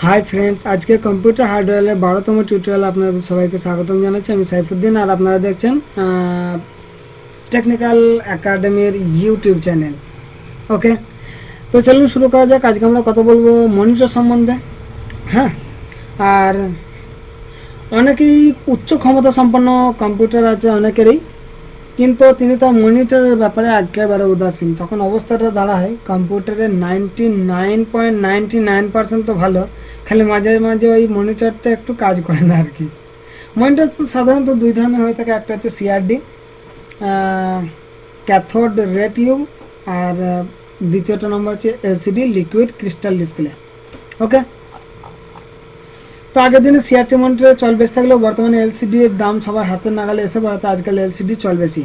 Hi friends, আজকে computer হার্ডওয়্যারের 12তম tutorial আপনাদের সবাইকে স্বাগতম জানাচ্ছি। আমি সাইফুদ্দিন, আর আপনারা দেখছেন টেকনিক্যাল একাডেমির ইউটিউব চ্যানেল। ওকে, তো চলুন শুরু করা যাক। আজকে আমরা কথা বলবো মনিটর সম্বন্ধে। হ্যাঁ, আর অনেকেই উচ্চ ক্ষমতা সম্পন্ন কম্পিউটার আছে অনেকেরই, কিন্তু তিনি তার মনিটরের ব্যাপারে একেবারে উদাসীন। তখন অবস্থাটা দাঁড়ায় কম্পিউটারের 99.99% তো ভালো, খালি মাঝে মাঝে ওই মনিটরটা একটু কাজ করে না আর কি। মনিটর তো সাধারণত দুই ধরনের হয়ে থাকে, একটা হচ্ছে সিআরডি, ক্যাথোড রে টিউব, আর দ্বিতীয়টা নম্বর হচ্ছে এলসিডি, লিকুইড ক্রিস্টাল ডিসপ্লে। ওকে, তো আগের দিনে সিআরটি মনিটরে চল বেশি থাকলেও বর্তমানে এলসিডি এর দাম সবার হাতের নাগালে এসে পড়াতে আজকাল এলসিডি চল বেশি।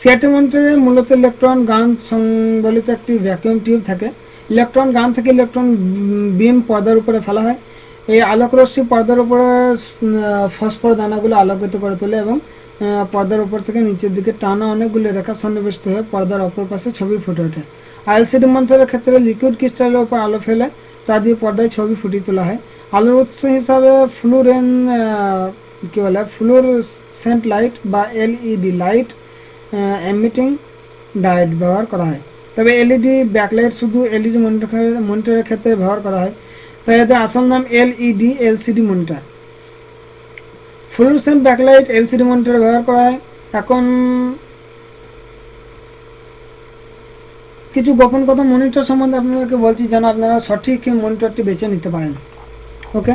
সিআরটি মনিটরে মূলত ইলেকট্রন গান সংবলিত একটি ভ্যাকুয়াম টিউব থাকে। ইলেকট্রন গান থেকে ইলেকট্রন বিম পর্দার উপরে ফেলা হয়। এই আলোক রশ্মি পর্দার উপরে ফসফর দানাগুলো আলোকিত করে তোলে এবং পর্দার উপর থেকে নিচের দিকে টানা অনেকগুলো রেখা সন্নিবেশিত হয়ে পর্দার অপর পাশে ছবি ফুটে ওঠে। এলসিডি মনিটরের ক্ষেত্রে লিকুইড ক্রিস্টালের উপর আলো ফেলে তা দিয়ে পর্দায় ছবি ফুটিয়ে তোলা হয়। আলোর উৎস হিসাবে ফ্লুরোসেন্ট লাইট বা এলইডি লাইট এমিটিং ডায়োড ব্যবহার করা হয়। তবে এলইডি ব্যাকলাইট শুধু এলইডি মনিটরের ক্ষেত্রে ব্যবহার করা হয়, তাই এদের আসল নাম LED LCD monitor. Fluorescent backlight LCD মনিটরে ব্যবহার করা হয়। এখন কিছু গোপন কথা মনিটর সম্বন্ধে আপনাদেরকে বলছি, যেন আপনারা সঠিক মনিটরটি বেছে নিতে পারেন। ওকে,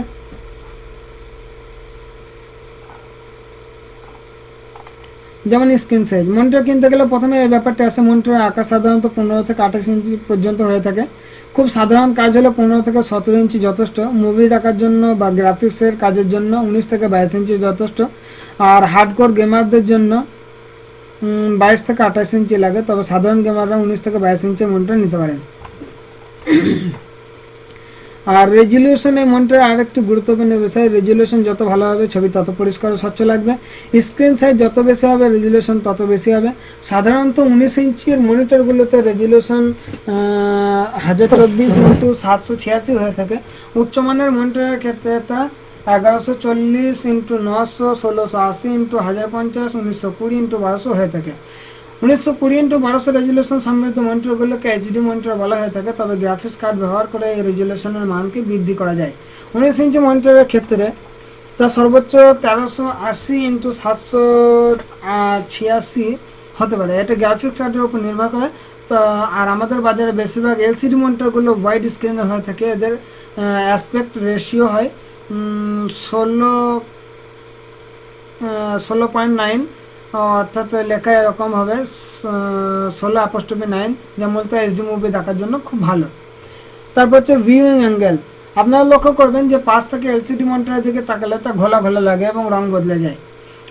যেমন স্ক্রিন সাইজ। মনিটর কিনতে গেলে প্রথমে এই ব্যাপারটা আসে। মনিটরের আকার সাধারণত 15 থেকে 28 ইঞ্চি পর্যন্ত হয়ে থাকে। খুব সাধারণ কাজ হলে 15 থেকে 17 ইঞ্চি যথেষ্ট। মুভি দেখার জন্য বা গ্রাফিক্সের কাজের জন্য 19 থেকে 22 ইঞ্চি যথেষ্ট। আর হার্ডকোর গেমারদের জন্য 22 থেকে 28 ইঞ্চি লাগে, তবে সাধারণ গেমাররা 19 থেকে 22 ইঞ্চি মনিটর নিতে পারেন। আর রেজুলেশন এই মনিটরের আরেকটি গুরুত্বপূর্ণ বিষয়। রেজুলেশন যত ভালো হবে ছবি তত পরিষ্কার ও স্বচ্ছ লাগবে। স্ক্রিন সাইজ যত বেশি হবে রেজুলেশন তত বেশি হবে। সাধারণত 19 ইঞ্চির মনিটরগুলোতে রেজুলেশন 1024x786 হয়ে থাকে। উচ্চমানের মনিটরের ক্ষেত্রে তা 1140x900, 1680x1050, 1920x1200 হয়ে থাকে। 1920x1200 রেজুলেশন সমৃদ্ধ মনিটরগুলোকে এইচডি মনিটর বলা হয়ে থাকে, তবে গ্রাফিক্স কার্ড ব্যবহার করে এই রেজুলেশনের মানকে বৃদ্ধি করা যায়। 19 ইঞ্চি মনিটরের ক্ষেত্রে তা সর্বোচ্চ 1380x786 হতে পারে। এটা গ্রাফিক্স কার্ডের উপর নির্ভর করে। তো আর আমাদের বাজারে বেশিরভাগ এলসিডি মনিটরগুলো ওয়াইড স্ক্রিনের হয়ে থাকে। এদের অ্যাসপেক্ট রেশিও হয় 16.9, অর্থাৎ লেখা এরকম হবে 16'9, যা মূলত এইচডি মুভি দেখার জন্য খুব ভালো। তারপর হচ্ছে ভিউইং অ্যাঙ্গেল। আপনারা লক্ষ্য করবেন যে পাশ থেকে এলসিডি মনিটরের দিকে তাকালে তা ঘোলা ঘোলা লাগে এবং রং বদলে যায়।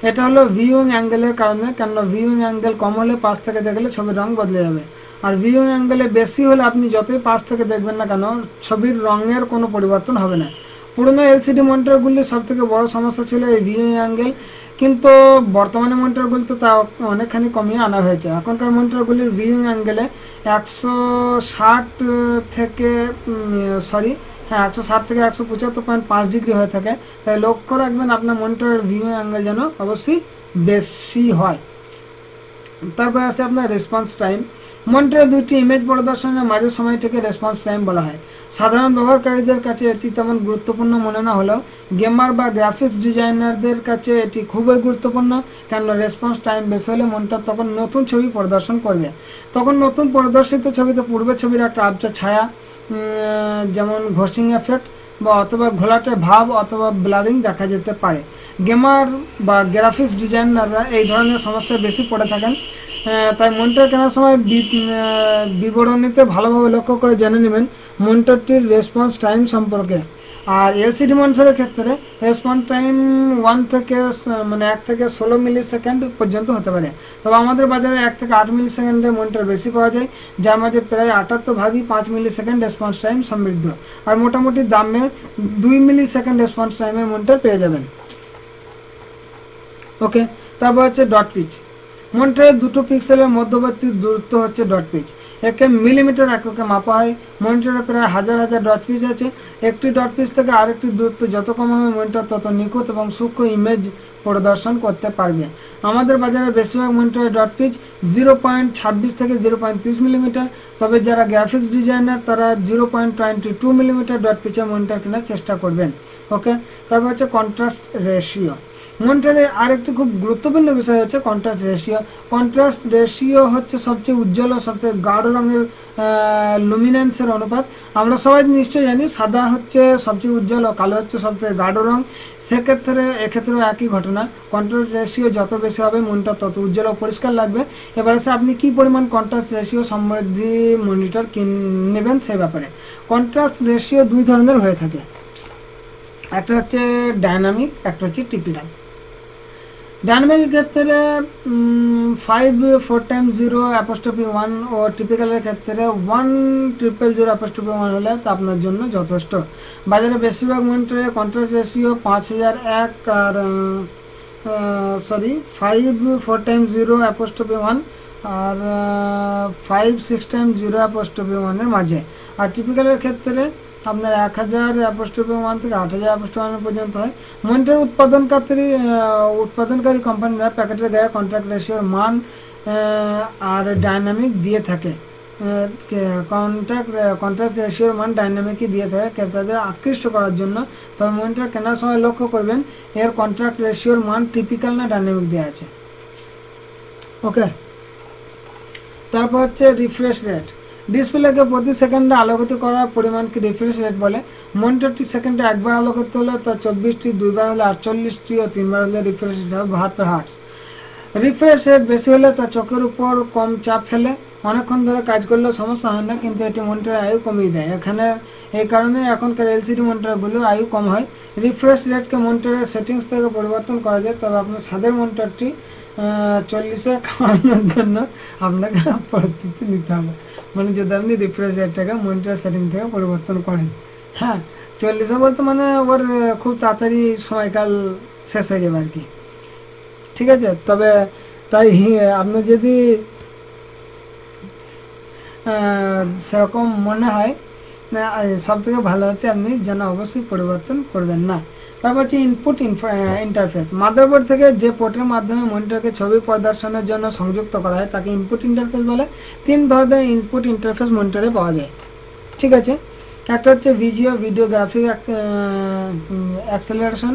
এটা হলো ভিউইং অ্যাঙ্গেলের কারণে, কেননা ভিউইং অ্যাঙ্গেল কম হলে পাশ থেকে দেখলে ছবির রং বদলে যাবে, আর ভিউইং অ্যাঙ্গেলে বেশি হলে আপনি যতই পাশ থেকে দেখবেন না কেন ছবির রঙের কোনো পরিবর্তন হবে না। পুরনো এলসিডি মনিটরগুলির সবথেকে বড় সমস্যা ছিল এই ভিউইং অ্যাঙ্গেল, কিন্তু বর্তমানে মনিটরগুলিতে তা অনেকখানি কমিয়ে আনা হয়েছে। এখনকার মনিটরগুলির ভিউইং অ্যাঙ্গেলে 160 থেকে 175.5 ডিগ্রি হয়ে থাকে। তাই লক্ষ্য রাখবেন আপনার মনিটরের ভিউইং অ্যাঙ্গেল যেন অবশ্যই বেশি হয়। তারপর আছে আপনার রেসপন্স টাইম। মনিটরে দুইটি ইমেজ প্রদর্শনের মাঝের সময়টিকে রেসপন্স টাইম বলা হয়। সাধারণ ব্যবহারকারীদের কাছে এটি তেমন গুরুত্বপূর্ণ মনে না হলেও গেমার বা গ্রাফিক্স ডিজাইনারদের কাছে এটি খুবই গুরুত্বপূর্ণ, কেননা রেসপন্স টাইম বেশি হলে মনিটর তখন নতুন ছবি প্রদর্শন করবে। তখন নতুন প্রদর্শিত ছবিতে পূর্বের ছবির একটা আবছা ছায়া, যেমন ঘোষিং এফেক্ট বা অথবা ঘোলাটে ভাব অথবা ব্লারিং দেখা যেতে পারে। গেমার বা গ্রাফিক্স ডিজাইনাররা এই ধরনের সমস্যায় বেশি পড়ে থাকেন। তাই মনিটর কেনার সময় বিবরণীতে ভালোভাবে লক্ষ্য করে জেনে নেবেন মনিটরটির রেসপন্স টাইম সম্পর্কে। আর এলসিডি মনিটরের ক্ষেত্রে রেসপন্স টাইম 1 থেকে 16 মিলি সেকেন্ড পর্যন্ত হতে পারে, তবে আমাদের বাজারে 1 থেকে 8 মিলি সেকেন্ডের মনিটর বেশি পাওয়া যায়, যার মাঝে প্রায় 78 5 মিলি সেকেন্ড রেসপন্স টাইম সমৃদ্ধ। আর মোটামুটি দামে 2 মিলি সেকেন্ড রেসপন্স টাইমের মনিটর পেয়ে যাবেন। ওকে, তারপর হচ্ছে ডট পিচ। মনিটরের দুটো পিক্সেলের মধ্যবর্তী দূরত্ব হচ্ছে ডট পিচ। একে মিলিমিটার এককে মাপা হয়। মনিটরে প্রায় হাজার হাজার ডট পিচ আছে। একটি ডট পিচ থেকে আরেকটি দূরত্ব যত কম হবে মনিটর তত নিখুঁত এবং সূক্ষ্ম ইমেজ প্রদর্শন করতে পারবে। আমাদের বাজারে বেশিরভাগ মনিটরের ডট পিচ 0.26 থেকে 0.30 মিলিমিটার, তবে যারা গ্রাফিক্স ডিজাইনার তারা 0.22 মিলিমিটার ডট পিচের মনিটর কেনার চেষ্টা করবেন। ওকে, তারপর হচ্ছে কন্ট্রাস্ট রেশিও। মনিটরের আরেকটি খুব গুরুত্বপূর্ণ বিষয় হচ্ছে কন্ট্রাস্ট রেশিও। কন্ট্রাস্ট রেশিও হচ্ছে সবচেয়ে উজ্জ্বল ও সবচেয়ে গাঢ় রঙের লুমিনেন্সের অনুপাত। আমরা সবাই নিশ্চয়ই জানি সাদা হচ্ছে সবচেয়ে উজ্জ্বল ও কালো হচ্ছে সবচেয়ে গাঢ় রং। সেক্ষেত্রে এক্ষেত্রেও একই ঘটনা, কন্ট্রাস্ট রেশিও যত বেশি হবে মনিটর তত উজ্জ্বল ও পরিষ্কার লাগবে। এবার এসে আপনি কি পরিমাণ কন্ট্রাস্ট রেশিও সমৃদ্ধি মনিটর নেবেন সেই ব্যাপারে। কন্ট্রাস্ট রেশিও দুই ধরনের হয়ে থাকে, একটা হচ্ছে ডায়নামিক, একটা হচ্ছে টিপিক্যাল। ডায়নামিকের ক্ষেত্রে 5/4x0'1 ও টিপিক্যালের ক্ষেত্রে 1/000'1 হলে তা আপনার জন্য যথেষ্ট। বাজারে বেশিরভাগ মনিটরে কন্ট্রাস্ট রেশিও 5001 আর 5/4x0'1 আর 5/6x0'1 এর মাঝে। আর টিপিক্যালের ক্ষেত্রে আপনার 1000'1 থেকে 8000'1 পর্যন্ত হয়। মনিটর উৎপাদনকারী কোম্পানিরা প্যাকেটের গায়ে কন্ট্রাস্ট রেশিওর মান আর ডায়নামিক দিয়ে থাকে। কন্ট্রাস্ট রেশিওর মান ডায়নামিকই দিয়ে থাকে ক্রেতাদের আকৃষ্ট করার জন্য। তবে মনিটর কেনার সময় লক্ষ্য করবেন এর কন্ট্রাস্ট রেশিওর মান টিপিক্যাল না ডায়নামিক দেওয়া আছে। ওকে, তারপর হচ্ছে রিফ্রেশ রেট। ডিসপ্লেকে প্রতি সেকেন্ডে আলোকিত করার পরিমাণকে রিফ্রেশ রেট বলে। মনিটরটি সেকেন্ডে একবার আলোকিত হলে তা 24টি, দুইবার হলে 48টি ও তিনবার হলে রিফ্রেশ রেট হবে 72 হার্টজ। রিফ্রেশ রেট বেশি হলে তা চোখের উপর কম চাপ ফেলে, অনেকক্ষণ ধরে কাজ করলেও সমস্যা হয় না, কিন্তু এটি মনিটরের আয়ু কমিয়ে দেয়। এই কারণে এখনকার এলসিডি মনিটরগুলোর আয়ু কম হয়। রিফ্রেশ রেটকে মনিটরের সেটিংস থেকে পরিবর্তন করা যায়, তবে আপনার স্বাদের মনিটরটি 40-এ খাওয়ানোর জন্য আপনাকে প্রস্তুতি নিতে হবে। মানে যদি আপনি রিফ্রেশ রেটটাকে মনিটর সেটিং থেকে পরিবর্তন করেন, হ্যাঁ 40-এ বলতে মানে ওর খুব তাড়াতাড়ি সময়কাল শেষ হয়ে যাবে আর কি, ঠিক আছে। তবে তাই আপনার যদি সেরকম মনে হয়, সব থেকে ভালো হচ্ছে আপনি যেন অবশ্যই পরিবর্তন করবেন না। তারপর হচ্ছে ইনপুট ইন্টারফেস। মাদারবোর্ড থেকে যে পোর্টের মাধ্যমে মনিটরকে ছবি প্রদর্শনের জন্য সংযুক্ত করা হয় তাকে ইনপুট ইন্টারফেস বলে। 3 ধরনের ইনপুট ইন্টারফেস মনিটরে পাওয়া যায়, ঠিক আছে। একটা হচ্ছে ভিজিও, ভিডিও গ্রাফিক অ্যাক্সেলারেশন,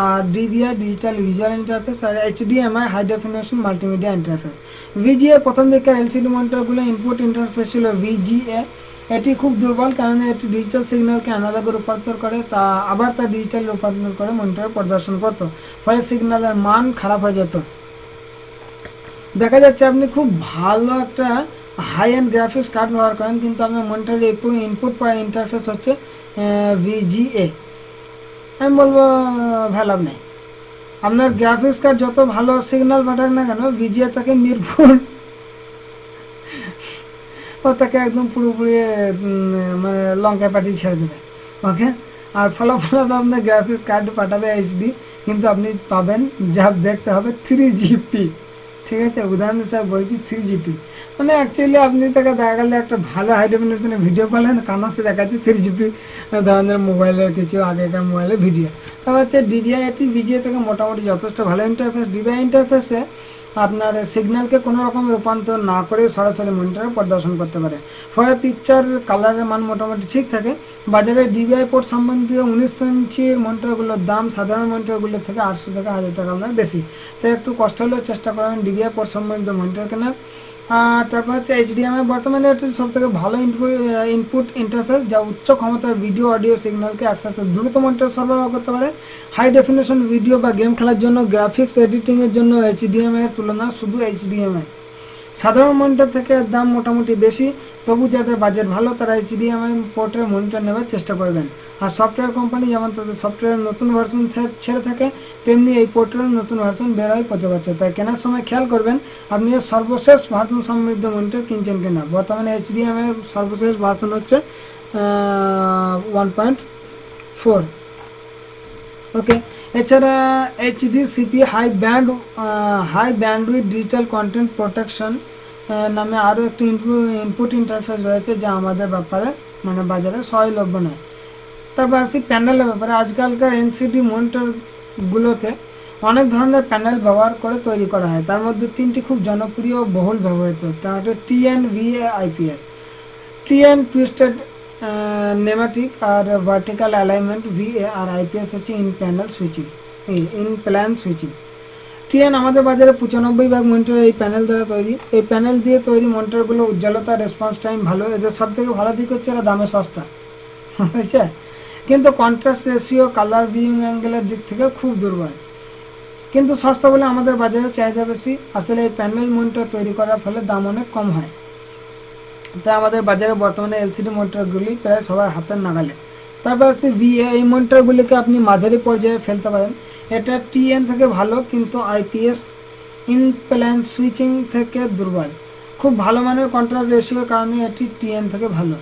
আর ডিভিআই, ডিজিটাল ভিজুয়াল ইন্টারফেস, আর HDMI, high definition multimedia interface. VGA প্রথম দিকের এলসিডি মনিটরগুলো ইনপুট ইন্টারফেস ছিল ভিজিএ। এটি খুব দুর্বল কারণ এটি ডিজিটাল সিগন্যালকে অ্যানালগে রূপান্তর করে, আবার তা ডিজিটাল রূপান্তর করে মনিটরে প্রদর্শন করতো, ফলে সিগন্যালের মান খারাপ হয়ে যেত। দেখা যাচ্ছে আপনি খুব ভালো একটা হাই এন্ড গ্রাফিক্স কার্ড ব্যবহার করেন, কিন্তু আপনার মনিটরের ইনপুট ইন্টারফেস হচ্ছে ভিজিএ। আমি বলবো ভালো নেই। আপনার গ্রাফিক্স কার্ড যত ভালো সিগন্যাল পাঠাক না কেন, ভিজিএ তাকে মিরপুর ও তাকে একদম পুরোপুরি মানে লঙ্কায় পাঠিয়ে ছেড়ে দেবে। ওকে, আর ফলাফল আপনার গ্রাফিক্স কার্ড পাঠাবে এইচডি, কিন্তু আপনি পাবেন যা দেখতে হবে 3GP, ঠিক আছে। উদাহরণ হিসাবে বলছি 3GP, মানে অ্যাকচুয়ালি আপনি তাকে দেখা গেলে একটা ভালো হাই ডেফিনেশনের ভিডিও করলেন, কানাসে দেখাচ্ছে 3GP ধরনের মোবাইলের কিছু আগেকার মোবাইলের ভিডিও। তারপর হচ্ছে ডিভিআই। এটি ভিজিএ থেকে মোটামুটি যথেষ্ট ভালো ইন্টারফেস। ডিভিআই ইন্টারফেসে আপনার সিগন্যালকে কোনো রকম রূপান্তর না করে সরাসরি মনিটরে প্রদর্শন করতে পারে, ফলে পিকচার কালারের মান মোটামুটি ঠিক থাকে। বাজারে ডিভিআই পোর্ট সম্বন্ধীয় 19 ইঞ্চির মনিটরগুলোর দাম সাধারণ মনিটরগুলোর থেকে 800 থেকে 1000 টাকা আপনার বেশি, তাই একটু কষ্ট হলেও চেষ্টা করবেন ডিভিআই পোর্ট সম্বন্ধীয় মনিটর কেনার। আর তারপর হচ্ছে এইচডিএমআই। বর্তমানে এটি সবথেকে ভালো ইনপুট ইন্টারফেস, যা উচ্চ ক্ষমতার ভিডিও অডিও সিগন্যালকে একসাথে দ্রুত মনিটর সরবরাহ করতে পারে। হাই ডেফিনেশন ভিডিও বা গেম খেলার জন্য, গ্রাফিক্স এডিটিংয়ের জন্য এইচডিএমআই এর তুলনা শুধু এইচডিএমআই। সাধারণ মনিটর থেকে দাম মোটামুটি বেশি, তবু যাদের বাজেট ভালো তারা এইচডিএমআই পোর্টের মনিটর নেওয়ার চেষ্টা করবেন। আর সফটওয়্যার কোম্পানি যেমন তাদের সফটওয়্যারের নতুন ভার্সন ছেড়ে থাকে, তেমনি এই পোর্টের নতুন ভার্সন বের হয় প্রতি বছর। তাই কেনার সময় খেয়াল করবেন আপনি এর সর্বশেষ ভার্সন সমৃদ্ধ মনিটর কিনছেন কিনা। বর্তমানে এইচডিএমআই এর সর্বশেষ ভার্সন হচ্ছে 1.4। ওকে, এছাড়া HDCP high bandwidth digital content protection নামে আরও একটি ইনপুট ইন্টারফেস রয়েছে, যা আমাদের ব্যাপারে মানে বাজারে সহজলভ্য নয়। তারপর আসি প্যানেলের ব্যাপারে। আজকালকার এনসিডি মনিটরগুলোতে অনেক ধরনের প্যানেল ব্যবহার করে তৈরি করা হয়। তার মধ্যে তিনটি খুব জনপ্রিয় ও বহুল ব্যবহৃত, তার হচ্ছে TN, VA, IPS। TN twisted nematic আর ভার্টিক্যাল অ্যালাইনমেন্ট, VA আর IPS হচ্ছে ইন প্ল্যান সুইচিং। TN আমাদের বাজারে 95% মনিটর এই প্যানেল দ্বারা তৈরি। এই প্যানেল দিয়ে তৈরি মনিটরগুলো উজ্জ্বলতা, রেসপন্স টাইম ভালো। এদের সব থেকে ভালো দিক হচ্ছে এরা দামে সস্তা, বুঝছে, কিন্তু কন্ট্রাস্ট রেশিও, কালার, ভিউইং অ্যাঙ্গেলের দিক থেকে খুব দুর্বল। কিন্তু সস্তা বলে আমাদের বাজারে চাহিদা বেশি। আসলে এই প্যানেল মনিটর তৈরি করার ফলে দাম অনেক কম হয়, তাই আমাদের বাজারে বর্তমানে এলসিডি মনিটরগুলি প্রায় সবার হাতের নাগালে। তারপর আছে VA। এই মনিটরগুলিকে আপনি মাঝারি পর্যায়ে ফেলতে পারেন। এটা TN থেকে ভালো, কিন্তু IPS ইন প্ল্যান সুইচিং থেকে দুর্বল। খুব ভালো মানের কন্ট্রাস্ট রেশিওর কারণে এটি TN থেকে ভালো,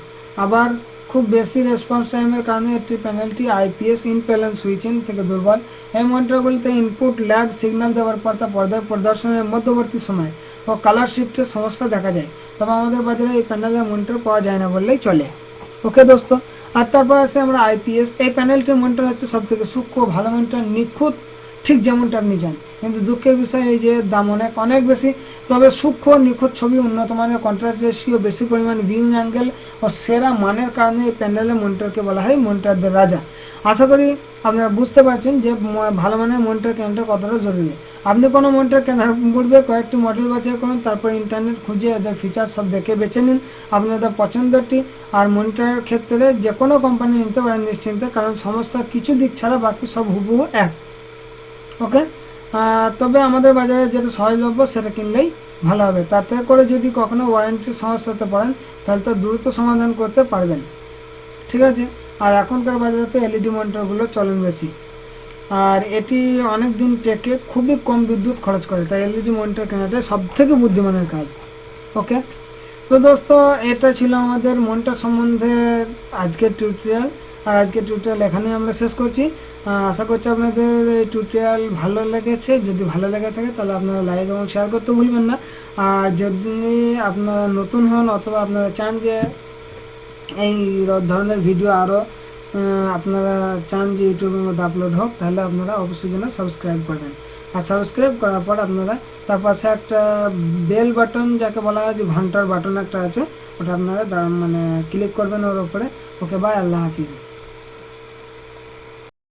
আবার খুব বেশি রেসপন্স টাইমের কারণে এটি প্যানেলটি IPS ইন প্ল্যান সুইচিং থেকে দুর্বল। এই মনিটরগুলিতে ইনপুট ল্যাগ সিগন্যাল দেওয়ার পর তা পর্দায় প্রদর্শনের মধ্যবর্তী সময় ও কালার শিফটের সমস্যা দেখা যায়। তবে আমাদের বাজারে এই প্যানেলের মনিটর পাওয়া যায় না বললেই চলে। ওকে দোস্ত, আর তারপর আছে আমরা IPS। এই প্যানেলটির মনিটর হচ্ছে সব থেকে সূক্ষ্ম, ভালো মনিটর, নিখুঁত, ঠিক যেমনটা আপনি চান। কিন্তু দুঃখের বিষয় এই যে দাম অনেক বেশি। তবে সূক্ষ্ম নিখুঁত ছবি, উন্নত মানের কন্ট্রাস্ট রেশিও, বেশি পরিমাণ ভিউইং অ্যাঙ্গেল ও সেরা মানের কারণে এই প্যানেলের মনিটরকে বলা হয় মনিটরদের রাজা। আশা করি আপনারা বুঝতে পারছেন যে ভালো মানের মনিটর কেনাটা কতটা জরুরি। আপনি কোনো মনিটর কেনার পূর্বে কয়েকটি মডেল বাছাই করুন, তারপর ইন্টারনেট খুঁজে এদের ফিচার সব দেখে বেছে নিন আপনাদের পছন্দটি। আর মনিটরের ক্ষেত্রে যে কোনো কোম্পানি নিতে পারেন নিশ্চিন্তে, কারণ সমস্যা কিছু দিক ছাড়া বাকি সব হুবহু এক। ওকে, তবে আমাদের বাজারে যেটা সহজলভ্য সেটা কিনলেই ভালো হবে। তাতে করে যদি কখনো ওয়ারেন্টির সমস্যাতে পড়েন তাহলে তা দ্রুত সমাধান করতে পারবেন, ঠিক আছে। আর এখনকার বাজারে তো LED মনিটরগুলো চলন বেশি, আর এটি অনেক দিন টেকে, খুবই কম বিদ্যুৎ খরচ করে, তাই LED মনিটর কেনাটাই সব থেকে বুদ্ধিমানের কাজ। ওকে, তো দোস্ত, এটা ছিল আমাদের মনিটর সম্বন্ধে আজকের টিউটোরিয়াল। আর আজকের টিউটোরিয়াল এখানেই আমরা শেষ করছি। আশা করছি আপনাদের এই টিউটোরিয়াল ভালো লেগেছে। যদি ভালো লেগে থাকে তাহলে আপনারা লাইক এবং শেয়ার করতে ভুলবেন না। আর যদি আপনারা নতুন হন অথবা আপনারা চান যে এই ধরনের ভিডিও আরও আপনারা চান যে ইউটিউবের মধ্যে আপলোড হোক, তাহলে আপনারা অবশ্যই যেন সাবস্ক্রাইব করবেন। আর সাবস্ক্রাইব করার পর আপনারা তার পাশে একটা বেল বাটন, যাকে বলা হয় যে ঘন্টার বাটন একটা আছে, ওটা আপনারা মানে ক্লিক করবেন ওর উপরে। ওকে, বাই, আল্লাহ হাফিজ।